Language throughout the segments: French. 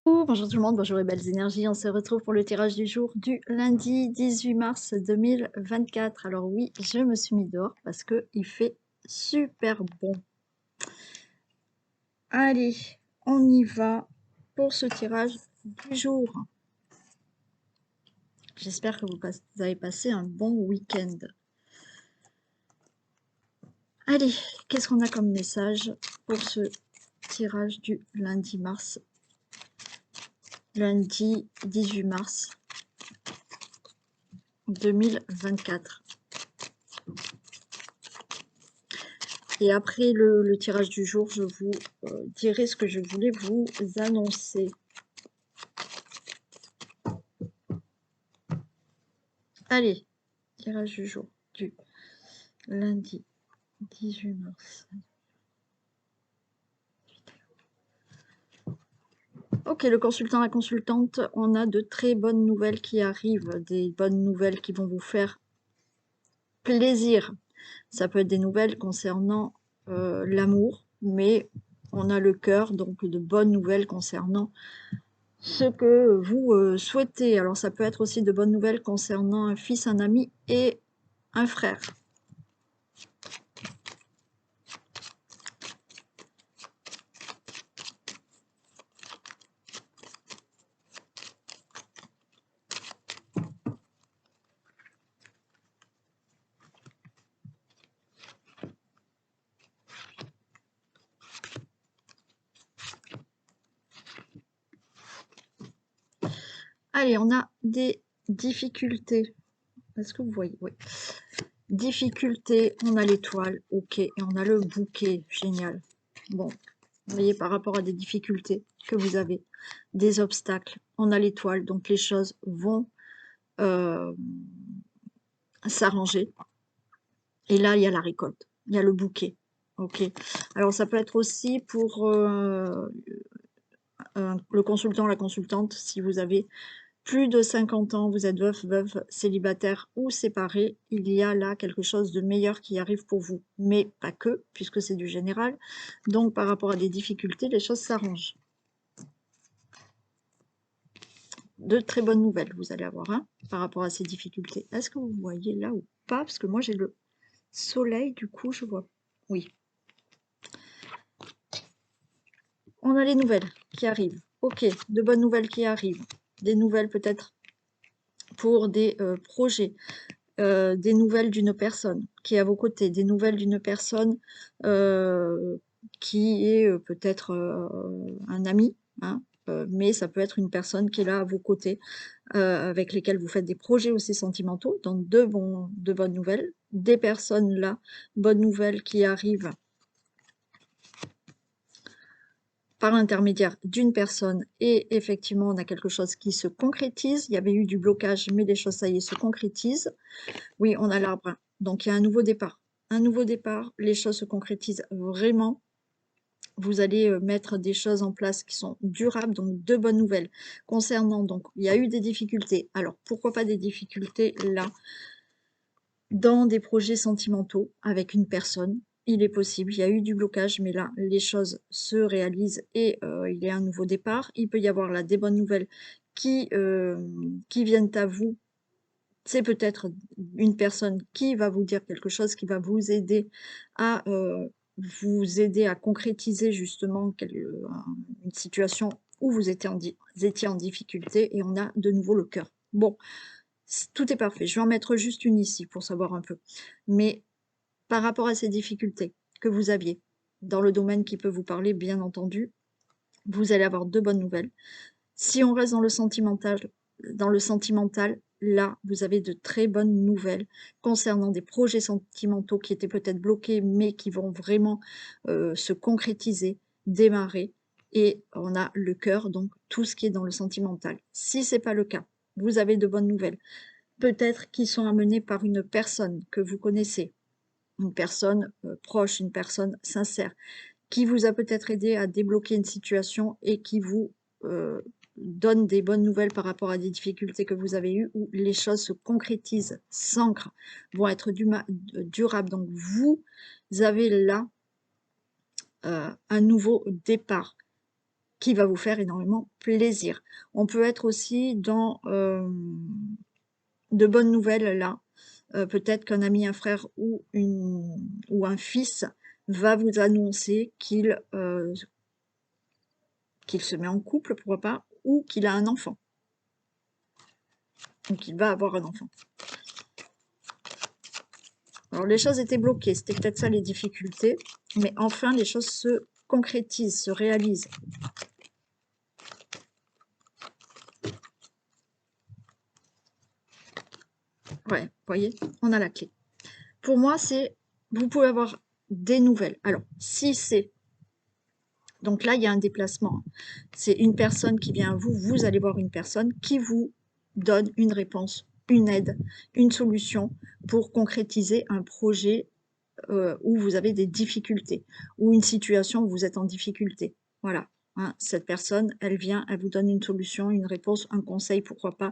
Bonjour tout le monde, bonjour les belles énergies. On se retrouve pour le tirage du jour du lundi 18 mars 2024. Alors oui, je me suis mis dehors parce que il fait super bon. Allez, on y va pour ce tirage du jour. J'espère que vous avez passé un bon week-end. Allez, qu'est-ce qu'on a comme message pour ce tirage du lundi 18 mars 2024. Et après le tirage du jour, je vous dirai ce que je voulais vous annoncer. Allez, tirage du jour du lundi 18 mars. Ok, le consultant, la consultante, on a de très bonnes nouvelles qui arrivent, des bonnes nouvelles qui vont vous faire plaisir. Ça peut être des nouvelles concernant l'amour, mais on a le cœur, donc de bonnes nouvelles concernant ce que vous souhaitez. Alors ça peut être aussi de bonnes nouvelles concernant un fils, un ami et un frère. Allez, on a des difficultés. Est-ce que vous voyez? Oui. Difficultés, on a l'étoile, ok, et on a le bouquet, génial. Bon, vous voyez, par rapport à des difficultés que vous avez, des obstacles, on a l'étoile, donc les choses vont s'arranger. Et là, il y a la récolte, il y a le bouquet, ok. Alors, ça peut être aussi pour le consultant, la consultante, si vous avez plus de 50 ans, vous êtes veuf, veuve, célibataire ou séparé, il y a là quelque chose de meilleur qui arrive pour vous. Mais pas que, puisque c'est du général. Donc, par rapport à des difficultés, les choses s'arrangent. De très bonnes nouvelles, vous allez avoir, hein, par rapport à ces difficultés. Est-ce que vous voyez là ou pas? Parce que moi, j'ai le soleil, du coup, je vois. Oui. On a les nouvelles qui arrivent. Ok, de bonnes nouvelles qui arrivent. Des nouvelles peut-être pour des projets. Des nouvelles d'une personne qui est à vos côtés, des nouvelles d'une personne qui est peut-être un ami, hein, mais ça peut être une personne qui est là à vos côtés, avec lesquelles vous faites des projets aussi sentimentaux, donc de bonnes nouvelles. Des personnes là, bonnes nouvelles qui arrivent par l'intermédiaire d'une personne et effectivement on a quelque chose qui se concrétise. Il y avait eu du blocage, mais les choses, ça y est, se concrétisent. Oui, on a l'arbre. Donc, il y a un nouveau départ. Un nouveau départ, les choses se concrétisent vraiment. Vous allez mettre des choses en place qui sont durables, donc de bonnes nouvelles. Concernant, donc, il y a eu des difficultés. Alors, pourquoi pas des difficultés là, dans des projets sentimentaux avec une personne? Il est possible, il y a eu du blocage, mais là, les choses se réalisent et il y a un nouveau départ. Il peut y avoir là des bonnes nouvelles qui viennent à vous. C'est peut-être une personne qui va vous dire quelque chose, qui va vous aider à concrétiser justement une situation où vous étiez en difficulté et on a de nouveau le cœur. Bon, tout est parfait. Je vais en mettre juste une ici pour savoir un peu. Mais par rapport à ces difficultés que vous aviez dans le domaine qui peut vous parler, bien entendu, vous allez avoir de bonnes nouvelles. Si on reste dans le sentimental, là, vous avez de très bonnes nouvelles concernant des projets sentimentaux qui étaient peut-être bloqués, mais qui vont vraiment se concrétiser, démarrer. Et on a le cœur, donc tout ce qui est dans le sentimental. Si ce n'est pas le cas, vous avez de bonnes nouvelles. Peut-être qui sont amenées par une personne que vous connaissez, une personne proche, une personne sincère, qui vous a peut-être aidé à débloquer une situation et qui vous donne des bonnes nouvelles par rapport à des difficultés que vous avez eues, où les choses se concrétisent, s'ancrent, vont être durables. Donc vous avez là un nouveau départ. qui va vous faire énormément plaisir. On peut être aussi dans, de bonnes nouvelles là. Peut-être qu'un ami, un frère ou un fils va vous annoncer qu'il se met en couple, pourquoi pas, ou qu'il a un enfant. Donc il va avoir un enfant. Alors les choses étaient bloquées, c'était peut-être ça les difficultés, mais enfin les choses se concrétisent, se réalisent. Ouais, vous voyez, on a la clé. Pour moi, vous pouvez avoir des nouvelles. Alors, si c'est, donc là, il y a un déplacement. C'est une personne qui vient à vous, vous allez voir une personne qui vous donne une réponse, une aide, une solution pour concrétiser un projet où vous avez des difficultés, ou une situation où vous êtes en difficulté. Voilà. Hein, cette personne, elle vient, elle vous donne une solution, une réponse, un conseil, pourquoi pas,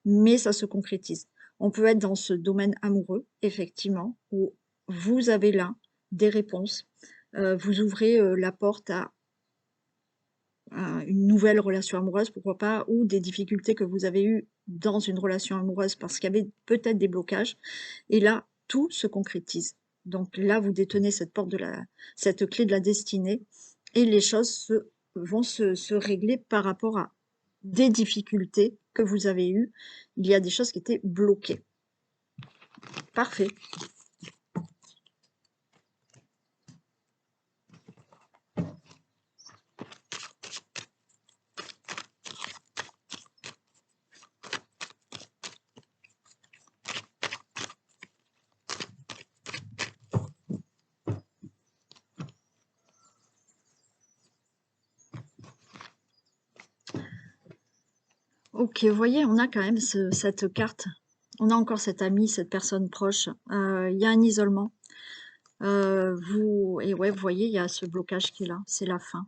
mais ça se concrétise. On peut être dans ce domaine amoureux, effectivement, où vous avez là des réponses, vous ouvrez la porte à une nouvelle relation amoureuse, pourquoi pas, ou des difficultés que vous avez eues dans une relation amoureuse parce qu'il y avait peut-être des blocages, et là, tout se concrétise. Donc là, vous détenez cette clé de la destinée, et les choses vont se régler par rapport à des difficultés que vous avez eues. Il y a des choses qui étaient bloquées. Parfait. Ok, vous voyez, on a quand même cette carte. On a encore cet ami, cette personne proche. Il y a un isolement. Et ouais, vous voyez, il y a ce blocage qui est là. C'est la fin.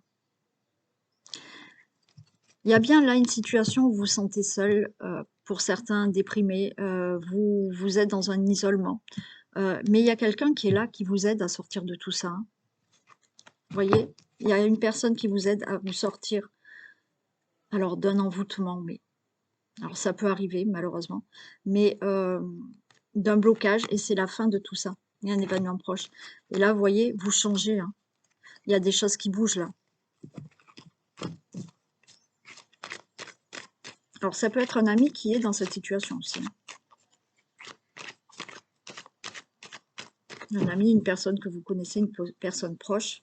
Il y a bien là une situation où vous vous sentez seul, pour certains déprimés. Vous êtes dans un isolement. Mais il y a quelqu'un qui est là, qui vous aide à sortir de tout ça. Hein. Vous voyez, il y a une personne qui vous aide à vous sortir, alors d'un envoûtement, mais alors ça peut arriver malheureusement, mais d'un blocage, et c'est la fin de tout ça. Il y a un événement proche. Et là, vous voyez, vous changez. Hein. Il y a des choses qui bougent là. Alors ça peut être un ami qui est dans cette situation aussi. Hein. Un ami, une personne que vous connaissez, une personne proche,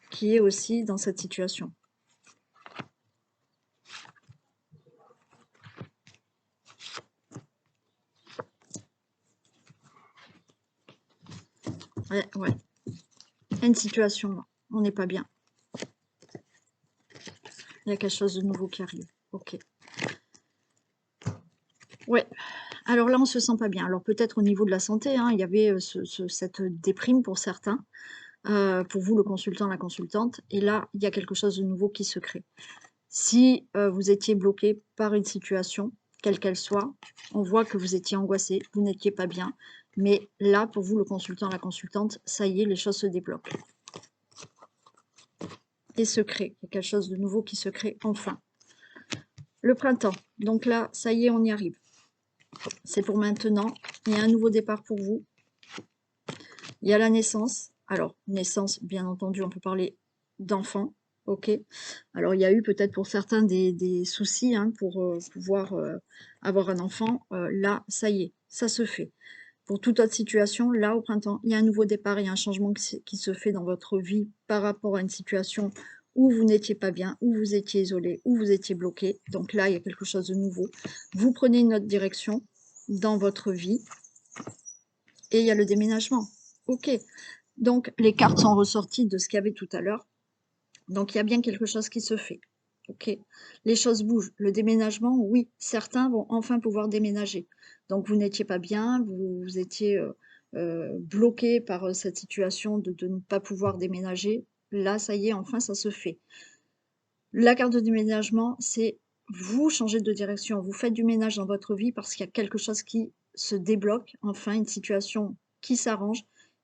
qui est aussi dans cette situation. Ouais, ouais. Il y a une situation là. On n'est pas bien. Il y a quelque chose de nouveau qui arrive. Ok. Ouais. Alors là, on se sent pas bien. Alors peut-être au niveau de la santé, hein, il y avait cette déprime pour certains. Pour vous, le consultant, la consultante. Et là, il y a quelque chose de nouveau qui se crée. Si vous étiez bloqué par une situation, quelle qu'elle soit, on voit que vous étiez angoissé, vous n'étiez pas bien. Mais là, pour vous, le consultant, la consultante, ça y est, les choses se débloquent. Et se crée. Il y a quelque chose de nouveau qui se crée enfin. Le printemps. Donc là, ça y est, on y arrive. C'est pour maintenant. Il y a un nouveau départ pour vous. Il y a la naissance. Alors, naissance, bien entendu, on peut parler d'enfant. Ok. Alors, il y a eu peut-être pour certains des soucis hein, pour pouvoir avoir un enfant. Là, ça y est, ça se fait. Pour toute autre situation, là, au printemps, il y a un nouveau départ, il y a un changement qui se fait dans votre vie par rapport à une situation où vous n'étiez pas bien, où vous étiez isolé, où vous étiez bloqué. Donc là, il y a quelque chose de nouveau. Vous prenez une autre direction dans votre vie et il y a le déménagement. Ok. Donc, les cartes sont ressorties de ce qu'il y avait tout à l'heure. Donc, il y a bien quelque chose qui se fait. Ok. Les choses bougent. Le déménagement, oui, certains vont enfin pouvoir déménager. Donc, vous n'étiez pas bien, vous étiez bloqué par cette situation de ne pas pouvoir déménager. Là, ça y est, enfin, ça se fait. La carte de déménagement, c'est vous changez de direction. Vous faites du ménage dans votre vie parce qu'il y a quelque chose qui se débloque, enfin, une situation qui s'arrange.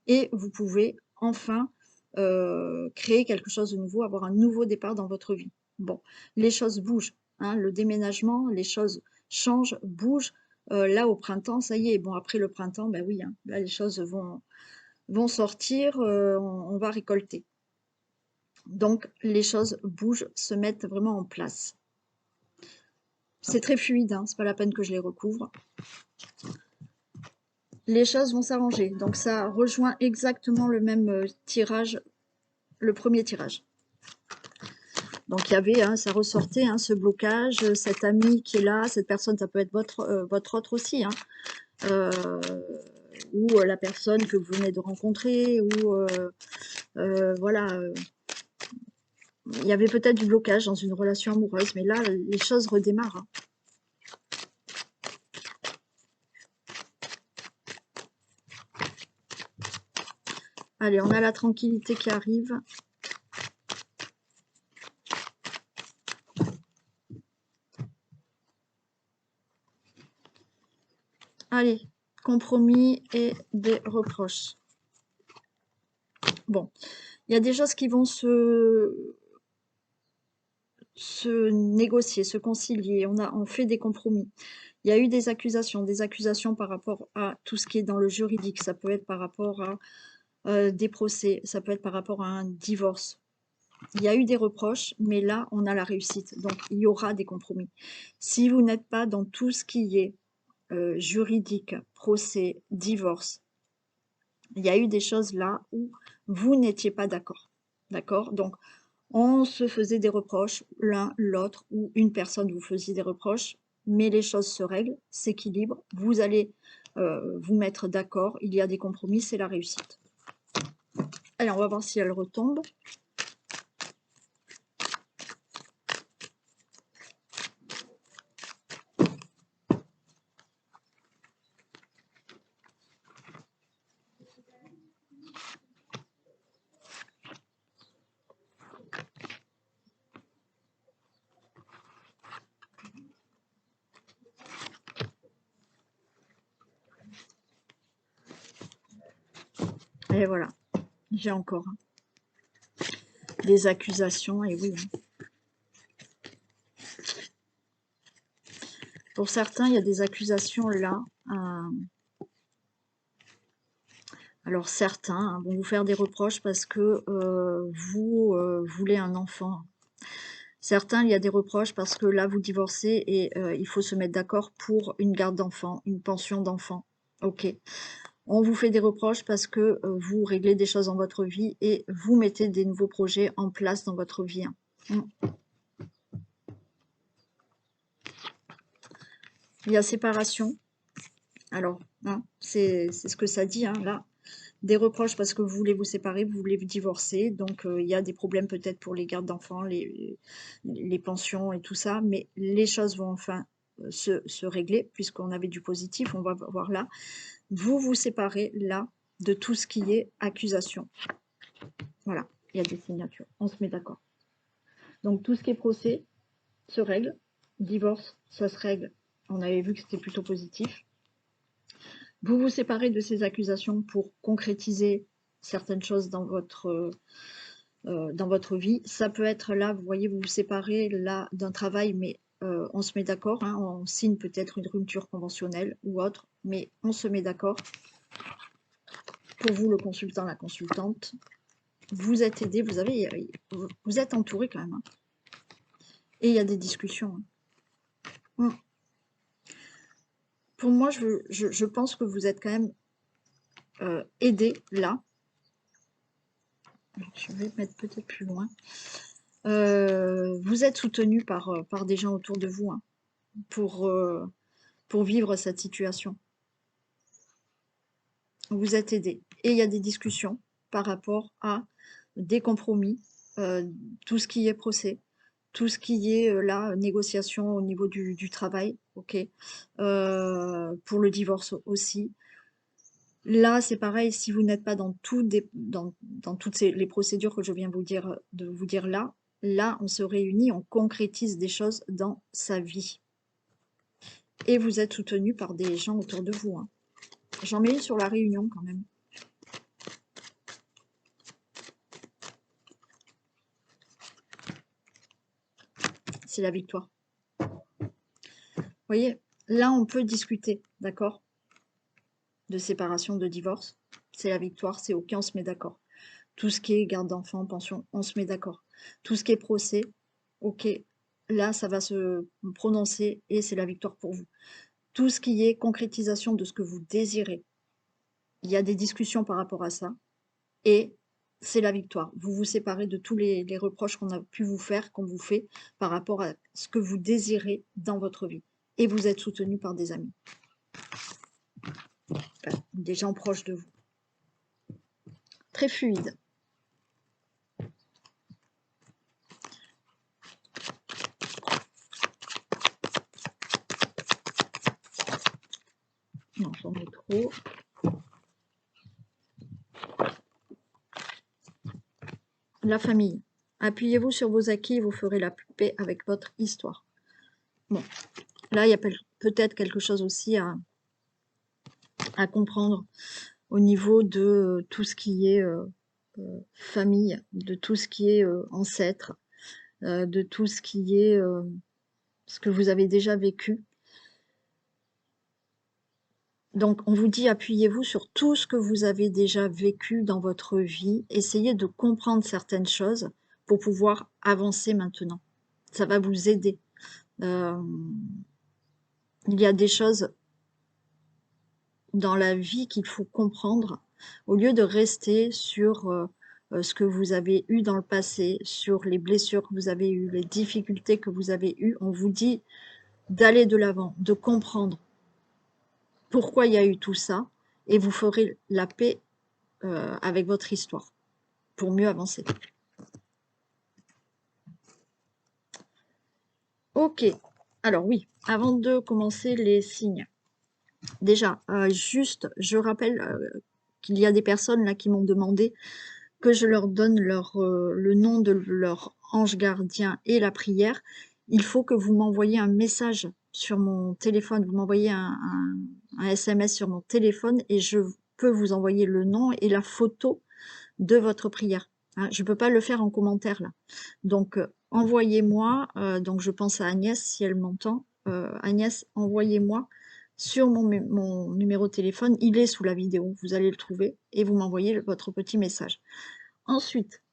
Et vous pouvez enfin créer quelque chose de nouveau, avoir un nouveau départ dans votre vie. Bon, les choses bougent, hein, le déménagement, les choses changent, bougent. Là, au printemps, ça y est. Bon, après le printemps, ben oui, hein, là, les choses vont sortir, on va récolter. Donc, les choses bougent, se mettent vraiment en place. C'est très fluide, hein, c'est pas la peine que je les recouvre. Les choses vont s'arranger. Donc, ça rejoint exactement le même tirage, le premier tirage. Donc, il y avait, hein, ça ressortait, hein, ce blocage, cet ami qui est là, cette personne, ça peut être votre autre aussi, hein, ou la personne que vous venez de rencontrer, ou voilà, il y avait peut-être du blocage dans une relation amoureuse, mais là, les choses redémarrent, hein. Allez, on a la tranquillité qui arrive. Allez, compromis et des reproches. Bon, il y a des choses qui vont se négocier, se concilier. On fait des compromis. Il y a eu des accusations par rapport à tout ce qui est dans le juridique. Ça peut être par rapport à des procès, ça peut être par rapport à un divorce. Il y a eu des reproches, mais là, on a la réussite. Donc, il y aura des compromis. Si vous n'êtes pas dans tout ce qui est juridique, procès, divorce, il y a eu des choses là où vous n'étiez pas d'accord. D'accord? Donc, on se faisait des reproches, l'un, l'autre, ou une personne vous faisait des reproches, mais les choses se règlent, s'équilibrent, vous allez vous mettre d'accord, il y a des compromis, c'est la réussite. Allez, on va voir si elle retombe. Et voilà, j'ai encore des accusations, et oui. Pour certains, il y a des accusations là. Alors certains hein, vont vous faire des reproches parce que vous voulez un enfant. Certains, il y a des reproches parce que là, vous divorcez et il faut se mettre d'accord pour une garde d'enfant, une pension d'enfant. Ok. On vous fait des reproches parce que vous réglez des choses dans votre vie et vous mettez des nouveaux projets en place dans votre vie, hein. Il y a séparation. Alors, hein, c'est ce que ça dit, hein, là. Des reproches parce que vous voulez vous séparer, vous voulez vous divorcer. Donc, il y a des problèmes peut-être pour les gardes d'enfants, les pensions et tout ça. Mais les choses vont enfin se régler puisqu'on avait du positif. On va voir là. Vous vous séparez là de tout ce qui est accusation. Voilà, il y a des signatures. On se met d'accord. Donc, tout ce qui est procès se règle. Divorce, ça se règle. On avait vu que c'était plutôt positif. Vous vous séparez de ces accusations pour concrétiser certaines choses dans votre vie. Ça peut être là, vous voyez, vous vous séparez là d'un travail, mais on se met d'accord, hein, on signe peut-être une rupture conventionnelle ou autre, mais on se met d'accord. Pour vous, le consultant, la consultante, vous êtes aidé, vous êtes entouré quand même, hein. Et il y a des discussions, hein. Pour moi, je pense que vous êtes quand même aidé là. Je vais mettre peut-être plus loin. Vous êtes soutenu par des gens autour de vous, hein, pour vivre cette situation. Vous êtes aidé. Et il y a des discussions par rapport à des compromis, tout ce qui est procès, tout ce qui est là, négociation au niveau du travail, ok, pour le divorce aussi. Là, c'est pareil, si vous n'êtes pas dans toutes les procédures que je viens de vous dire là, on se réunit, on concrétise des choses dans sa vie. Et vous êtes soutenu par des gens autour de vous, hein. J'en mets une sur la réunion quand même. c'est la victoire. Vous voyez, là, on peut discuter, d'accord? De séparation, de divorce, c'est la victoire, c'est OK, on se met d'accord. Tout ce qui est garde d'enfants, pension, on se met d'accord. Tout ce qui est procès, OK, là, ça va se prononcer et c'est la victoire pour vous. Tout ce qui est concrétisation de ce que vous désirez, il y a des discussions par rapport à ça et c'est la victoire. Vous vous séparez de tous les reproches qu'on a pu vous faire, qu'on vous fait par rapport à ce que vous désirez dans votre vie. Et vous êtes soutenu par des amis, enfin, des gens proches de vous. Très fluide. Non, j'en ai trop. La famille. Appuyez-vous sur vos acquis et vous ferez la paix avec votre histoire. Bon, là, il y a peut-être quelque chose aussi à comprendre au niveau de tout ce qui est famille, de tout ce qui est ancêtre, de tout ce qui est ce que vous avez déjà vécu. Donc, on vous dit, appuyez-vous sur tout ce que vous avez déjà vécu dans votre vie. Essayez de comprendre certaines choses pour pouvoir avancer maintenant. Ça va vous aider. Il y a des choses dans la vie qu'il faut comprendre, au lieu de rester sur ce que vous avez eu dans le passé, sur les blessures que vous avez eues, les difficultés que vous avez eues. On vous dit d'aller de l'avant, de comprendre pourquoi il y a eu tout ça, et vous ferez la paix avec votre histoire, pour mieux avancer. Ok, alors oui, avant de commencer les signes, déjà, juste, je rappelle qu'il y a des personnes là qui m'ont demandé que je leur donne le nom de leur ange gardien et la prière. Il faut que vous m'envoyiez un message sur mon téléphone, vous m'envoyez un SMS sur mon téléphone et je peux vous envoyer le nom et la photo de votre prière. Hein, je ne peux pas le faire en commentaire là. Donc, envoyez-moi, donc je pense à Agnès si elle m'entend. Agnès, envoyez-moi sur mon numéro de téléphone, il est sous la vidéo, vous allez le trouver, et vous m'envoyez votre petit message. Ensuite,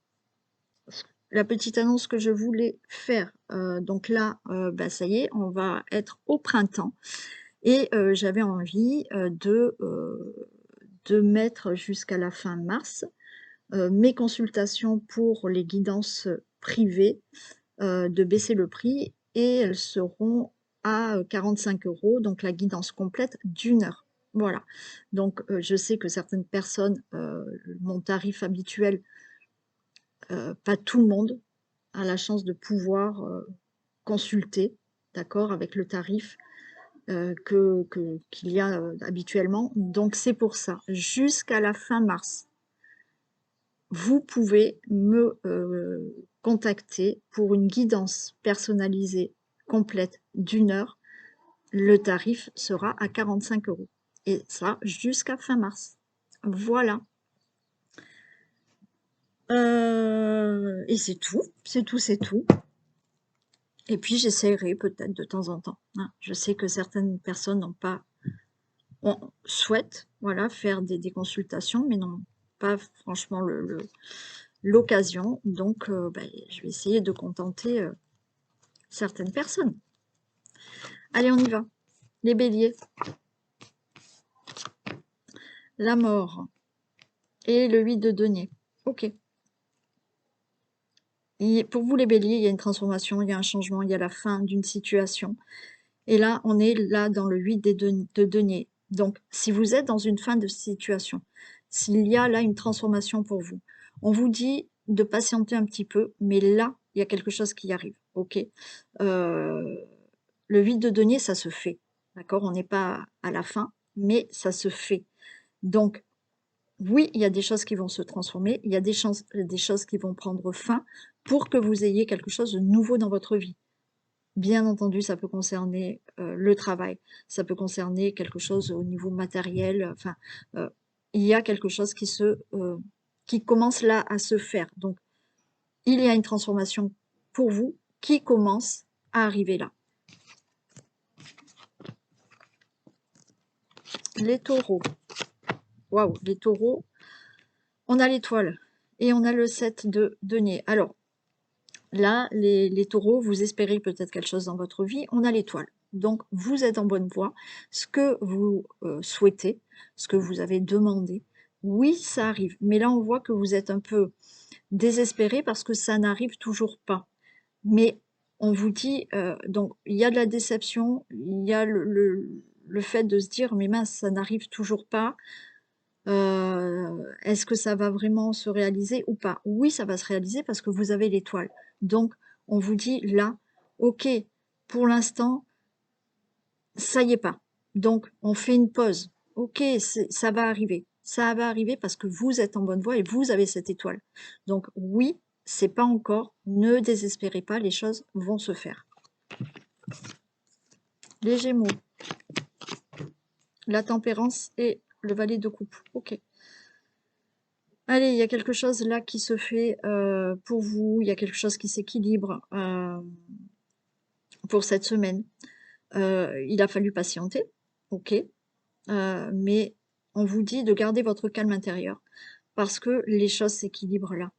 la petite annonce que je voulais faire, donc là, bah, ça y est, on va être au printemps, et j'avais envie de mettre jusqu'à la fin mars mes consultations pour les guidances privées, de baisser le prix, et elles seront à 45 €, donc la guidance complète d'1 heure. Voilà. Donc, je sais que certaines personnes, mon tarif habituel, pas tout le monde a la chance de pouvoir consulter, d'accord, avec le tarif qu'il y a habituellement. Donc, c'est pour ça. Jusqu'à la fin mars, vous pouvez me contacter pour une guidance personnalisée complète d'1 heure. Le tarif sera à 45 €. Et ça, jusqu'à fin mars. Voilà. Et c'est tout, c'est tout, c'est tout. Et puis j'essaierai peut-être de temps en temps, hein. Je sais que certaines personnes n'ont pas, souhaitent, voilà, faire des consultations, mais n'ont pas franchement l'occasion. Donc, ben, je vais essayer de contenter certaines personnes. Allez, on y va. Les béliers. La mort. Et le 8 de denier. Ok. Pour vous, les béliers, il y a une transformation, il y a un changement, il y a la fin d'une situation. Et là, on est là dans le 8 de denier. Donc, si vous êtes dans une fin de situation, s'il y a là une transformation pour vous, on vous dit de patienter un petit peu, mais là, il y a quelque chose qui arrive. Ok. Le 8 de denier, ça se fait. D'accord? On n'est pas à la fin, mais ça se fait. Donc, oui, il y a des choses qui vont se transformer, il y a des choses qui vont prendre fin pour que vous ayez quelque chose de nouveau dans votre vie. Bien entendu, ça peut concerner le travail, ça peut concerner quelque chose au niveau matériel, enfin, il y a quelque chose qui commence là à se faire. Donc, il y a une transformation pour vous qui commence à arriver là. Les taureaux. Waouh, les taureaux. On a l'étoile et on a le 7 de denier. Alors, là, les taureaux, vous espérez peut-être quelque chose dans votre vie. On a l'étoile. Donc, vous êtes en bonne voie. Ce que vous souhaitez, ce que vous avez demandé, oui, ça arrive. Mais là, on voit que vous êtes un peu désespéré parce que ça n'arrive toujours pas. Mais on vous dit, donc, il y a de la déception, il y a le fait de se dire, mais mince, ça n'arrive toujours pas. Est-ce que ça va vraiment se réaliser ou pas? Oui, ça va se réaliser parce que vous avez l'étoile. Donc, on vous dit là, OK, pour l'instant, ça y est pas. Donc, on fait une pause. OK, ça va arriver. Ça va arriver parce que vous êtes en bonne voie et vous avez cette étoile. Donc, oui, c'est pas encore. Ne désespérez pas, les choses vont se faire. Les Gémeaux, la Tempérance et le Valet de coupe. OK. Allez, il y a quelque chose là qui se fait pour vous, il y a quelque chose qui s'équilibre pour cette semaine. Il a fallu patienter, ok, mais on vous dit de garder votre calme intérieur parce que les choses s'équilibrent là,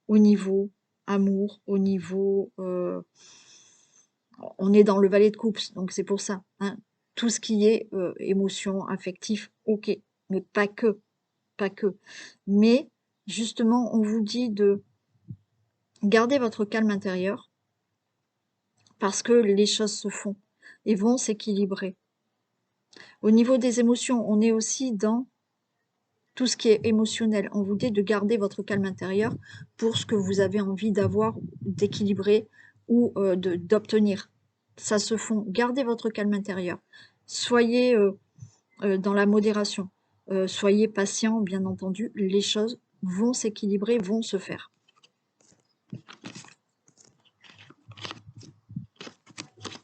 au niveau amour, au niveau... on est dans le valet de coupe, donc c'est pour ça. Hein. Tout ce qui est émotion, affectif, ok, mais pas que, pas que. Mais justement, on vous dit de garder votre calme intérieur parce que les choses se font et vont s'équilibrer. Au niveau des émotions, on est aussi dans tout ce qui est émotionnel. On vous dit de garder votre calme intérieur pour ce que vous avez envie d'avoir, d'équilibrer ou d'obtenir. Ça se fond. Gardez votre calme intérieur. Soyez dans la modération. Soyez patient, bien entendu. Les choses vont s'équilibrer, vont se faire.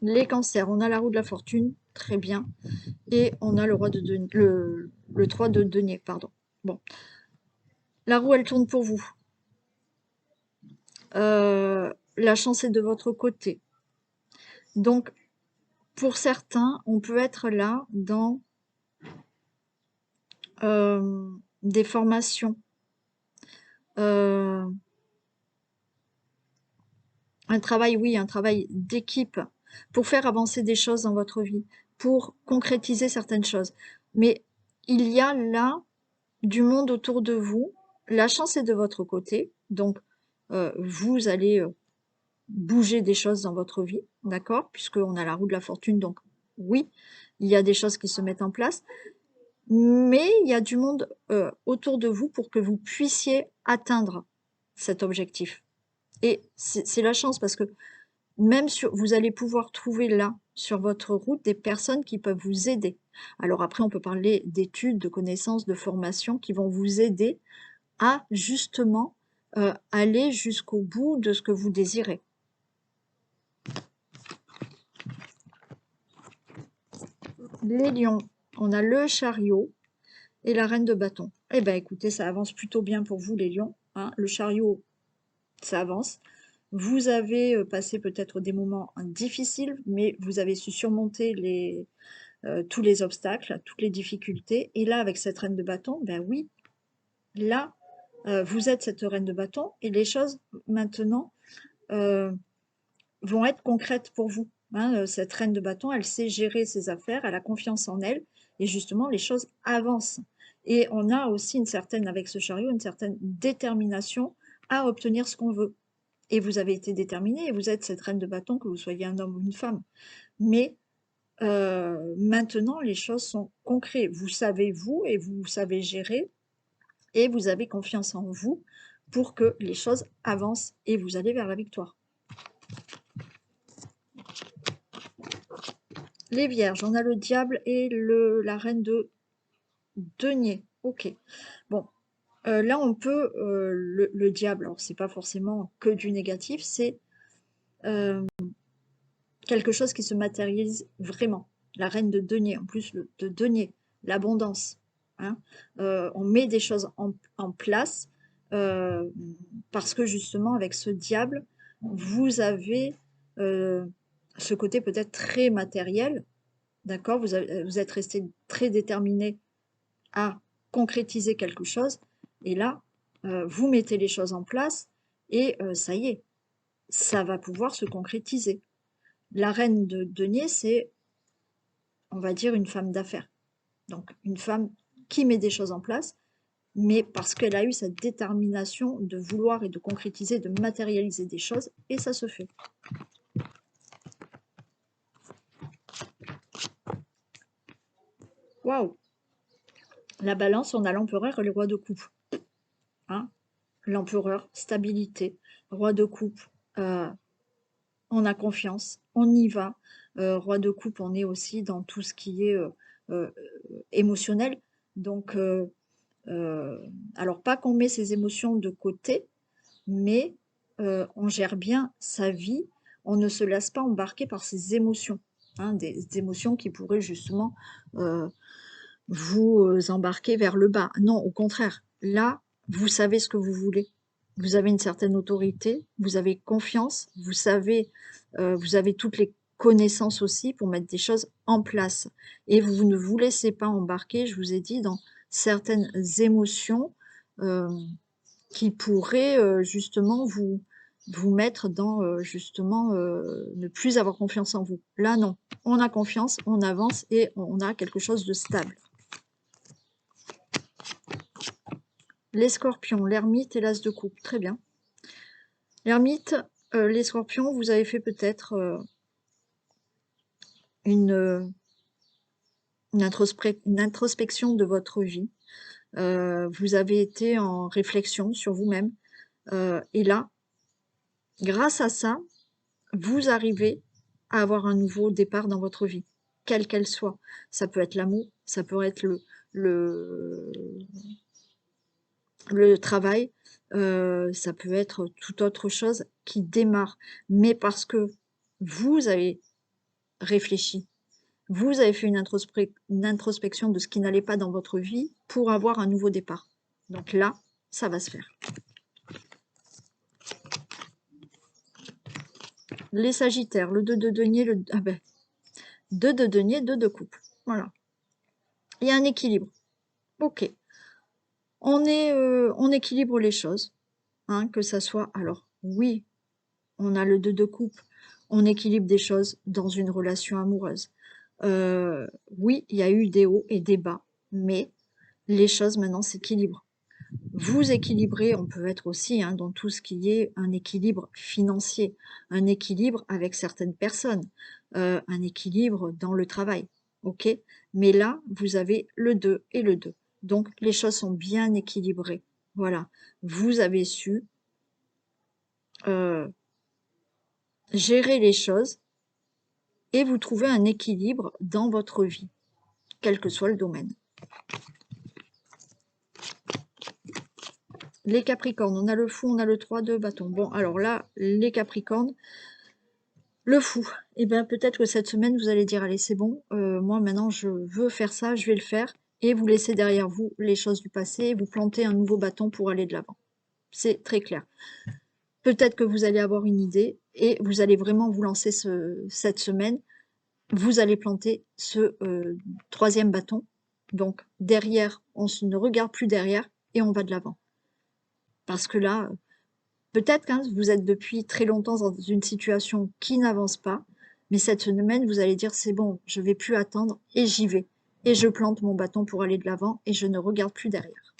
Les cancers, on a la roue de la fortune, très bien. Et on a le roi de denier, le 3 de denier, pardon. Bon. La roue, elle tourne pour vous. La chance est de votre côté. Donc, pour certains, on peut être là dans des formations, un travail, oui, un travail d'équipe pour faire avancer des choses dans votre vie, pour concrétiser certaines choses. Mais il y a là du monde autour de vous. La chance est de votre côté. Donc, vous allez bouger des choses dans votre vie, d'accord? Puisqu'on a la roue de la fortune, donc oui, il y a des choses qui se mettent en place, mais il y a du monde autour de vous pour que vous puissiez atteindre cet objectif. Et c'est la chance parce que même vous allez pouvoir trouver là, sur votre route, des personnes qui peuvent vous aider. Alors après, on peut parler d'études, de connaissances, de formations qui vont vous aider à justement aller jusqu'au bout de ce que vous désirez. Les lions, on a le chariot et la reine de bâton. Eh bien, écoutez, ça avance plutôt bien pour vous, les lions. Hein. Le chariot, ça avance. Vous avez passé peut-être des moments difficiles, mais vous avez su surmonter tous les obstacles, toutes les difficultés. Et là, avec cette reine de bâton, ben oui, là, vous êtes cette reine de bâton et les choses, maintenant, vont être concrètes pour vous. Hein, cette reine de bâton, elle sait gérer ses affaires, elle a confiance en elle, et justement, les choses avancent. Et on a aussi une certaine, avec ce chariot, une certaine détermination à obtenir ce qu'on veut. Et vous avez été déterminé, et vous êtes cette reine de bâton, que vous soyez un homme ou une femme. Mais maintenant, les choses sont concrètes. Vous savez vous, et vous savez gérer, et vous avez confiance en vous pour que les choses avancent, et vous allez vers la victoire. Les vierges, on a le diable et la reine de denier. Ok. Bon, là on peut, le diable, alors c'est pas forcément que du négatif, c'est quelque chose qui se matérialise vraiment. La reine de denier, en plus de denier, l'abondance. Hein. On met des choses en place parce que justement avec ce diable, vous avez ce côté peut-être très matériel, d'accord? Vous êtes resté très déterminé à concrétiser quelque chose et là, vous mettez les choses en place et ça y est, ça va pouvoir se concrétiser. La reine de denier, c'est, on va dire, une femme d'affaires. Donc une femme qui met des choses en place, mais parce qu'elle a eu cette détermination de vouloir et de concrétiser, de matérialiser des choses, et ça se fait. Waouh! La balance, on a l'empereur et le roi de coupe. Hein, l'empereur, stabilité. Roi de coupe, on a confiance, on y va. Roi de coupe, on est aussi dans tout ce qui est euh, émotionnel. Donc, alors pas qu'on met ses émotions de côté, mais on gère bien sa vie, on ne se laisse pas embarquer par ses émotions, hein, des émotions qui pourraient justement euh, vous embarquer vers le bas. Non, au contraire, là, vous savez ce que vous voulez. Vous avez une certaine autorité, vous avez confiance, vous avez toutes les connaissances aussi pour mettre des choses en place. Et vous ne vous laissez pas embarquer, je vous ai dit, dans certaines émotions euh, qui pourraient justement vous mettre dans justement ne plus avoir confiance en vous. Là, non. On a confiance, on avance et on a quelque chose de stable. Les scorpions, l'ermite et l'as de coupe. Très bien. L'ermite, les scorpions, vous avez fait peut-être une, une introspection de votre vie. Vous avez été en réflexion sur vous-même. Et là, grâce à ça, vous arrivez à avoir un nouveau départ dans votre vie, quelle qu'elle soit. Ça peut être l'amour, ça peut être le, le travail, ça peut être toute autre chose qui démarre. Mais parce que vous avez réfléchi, vous avez fait une introspection de ce qui n'allait pas dans votre vie pour avoir un nouveau départ. Donc là, ça va se faire. Les Sagittaires, le 2 de denier, 2 de denier, 2 de coupe. Voilà. Il y a un équilibre. Ok. On équilibre les choses. Hein, que ça soit. Alors, oui, on a le 2 de coupe. On équilibre des choses dans une relation amoureuse. Oui, il y a eu des hauts et des bas, mais les choses maintenant s'équilibrent. Vous équilibrez, on peut être aussi hein, dans tout ce qui est un équilibre financier, un équilibre avec certaines personnes, un équilibre dans le travail. Ok. Mais là, vous avez le 2 et le 2. Donc, les choses sont bien équilibrées. Voilà. Vous avez su gérer les choses et vous trouvez un équilibre dans votre vie, quel que soit le domaine. Les Capricornes, on a le fou, on a le 3 de bâton. Bon, alors là, les Capricornes, le fou. Eh bien, peut-être que cette semaine, vous allez dire, allez, c'est bon, moi maintenant, je veux faire ça, je vais le faire. Et vous laissez derrière vous les choses du passé et vous plantez un nouveau bâton pour aller de l'avant. C'est très clair. Peut-être que vous allez avoir une idée et vous allez vraiment vous lancer cette semaine. Vous allez planter ce troisième bâton. Donc, derrière, on ne regarde plus derrière et on va de l'avant. Parce que là, peut-être que vous êtes depuis très longtemps dans une situation qui n'avance pas, mais cette semaine, vous allez dire, c'est bon, je ne vais plus attendre et j'y vais. Et je plante mon bâton pour aller de l'avant et je ne regarde plus derrière.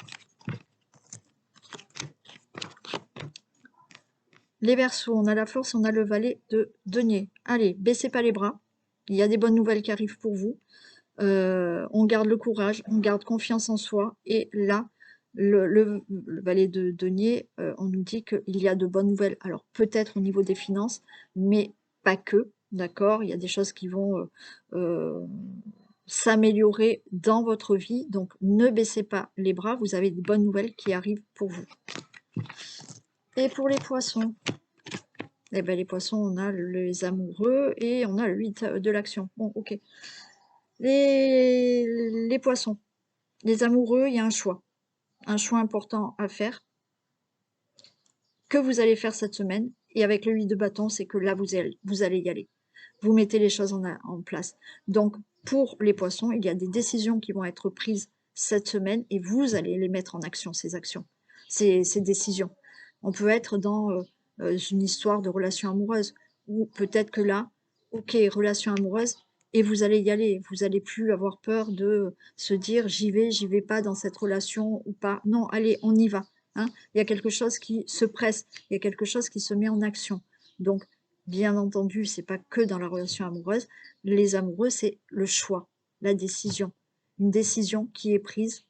Les Verseaux, on a la force, on a le valet de denier. Allez, baissez pas les bras. Il y a des bonnes nouvelles qui arrivent pour vous. On garde le courage, on garde confiance en soi. Et là, le valet de denier, on nous dit qu'il y a de bonnes nouvelles. Alors peut-être au niveau des finances, mais pas que, d'accord? Il y a des choses qui vont s'améliorer dans votre vie. Donc ne baissez pas les bras, vous avez de bonnes nouvelles qui arrivent pour vous. Et pour les poissons, eh ben, les poissons, on a les amoureux et on a le 8 de l'action. Bon, ok. Les poissons, les amoureux, il y a un choix important à faire que vous allez faire cette semaine. Et avec le 8 de bâton, c'est que là, vous allez y aller. vous mettez les choses en place. Donc, pour les poissons, il y a des décisions qui vont être prises cette semaine et vous allez les mettre en action, ces actions, ces décisions. On peut être dans une histoire de relation amoureuse, ou peut-être que là, ok, relation amoureuse, et vous allez y aller. Vous n'allez plus avoir peur de se dire j'y vais pas dans cette relation ou pas. Non, allez, on y va. Hein. Il y a quelque chose qui se presse, il y a quelque chose qui se met en action. Donc, bien entendu, c'est pas que dans la relation amoureuse. Les amoureux, c'est le choix, la décision. Une décision qui est prise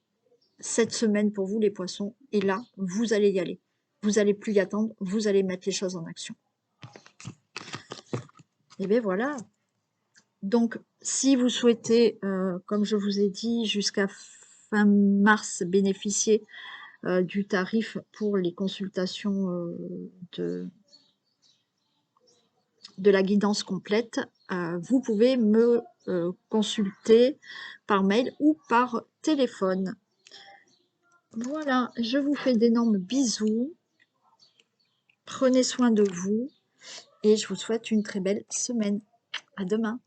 cette semaine pour vous, les poissons. Et là, vous allez y aller. Vous n'allez plus y attendre, vous allez mettre les choses en action. Et bien voilà. Donc, si vous souhaitez, comme je vous ai dit, jusqu'à fin mars, bénéficier du tarif pour les consultations de la guidance complète, vous pouvez me consulter par mail ou par téléphone. Voilà, je vous fais d'énormes bisous. Prenez soin de vous et je vous souhaite une très belle semaine. À demain.